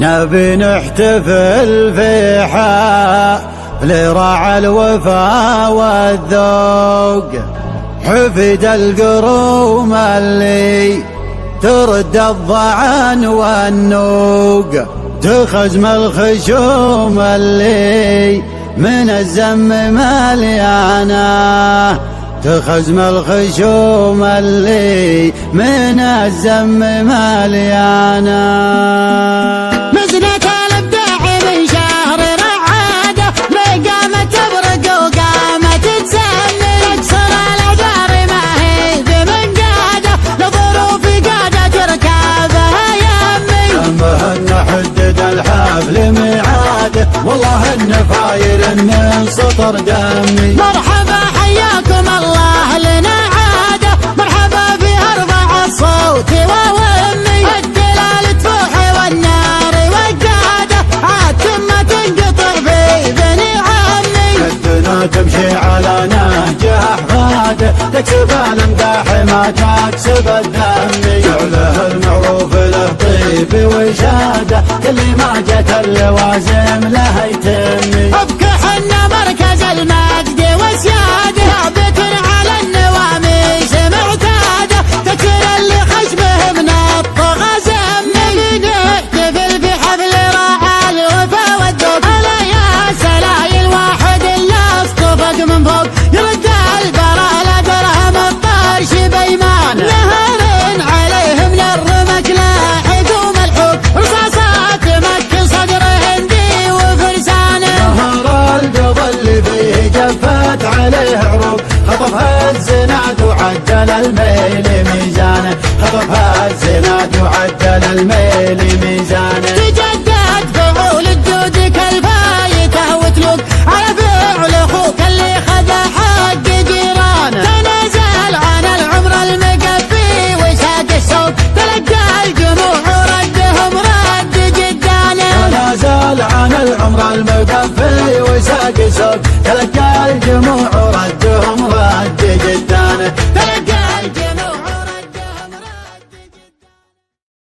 نبي نحتفل في حفل راعى الوفا والذوق، حفد القروم اللي ترد الضعن والنوق، تخزم الخشوم اللي من الزم مليانه، تخزم الخشوم اللي من الزم مليانه. مزنة الابداع من شهر رعاده، بقامت تبرق وقامت تسمي، تكسر الاعذار ما هي بمن قاده، لظروف قاده تركابها يمي. همه ان حدد الحفل ميعاده، والله ان فاير من سطر دمي. مرحبا حياكم الله لنا عاده، مرحبا في ارفع الصوت وومي، الدلال تفوح والنار وقاده، عاد ثم تنقطع في بني عمي. الدنا تمشي على نهجه احفاده، تكسب الامداح ما تكسب الذم، فعله المعروف له طيب وشاده، كل ما جت اللوازم له يتمي. ابكى حنا مركز المجد وسياده، ثابت على النواميس معتاده، تكسر اللي خشبه من الطغى زمي. نحتفل بحفل راعى الوفا والذوق، هلا يا سلاي الواحد اللي اصطفق من فوق، يرد البراء لا درهم الطرش بيمان، نهر عليه من الرمك لاحق وملحوق، رصاصات مكي صدره هندي وفرسانه. نهر القضى اللي فيه جفت عليه عروق، خطفها الزناد وعدل الميل ميزانه، خطفها الزناد وعدل الميل ميزانه. تجدد فعول الجود كالفايته وتلوق على فعل اخوك اللي خذ حق جيرانه، تنازل عن العمر المقفي وساق السوق، تلقى الجموع وردهم رد جدانه. تنازل عن العمر المقفي وساق السوق، تلقى الجموع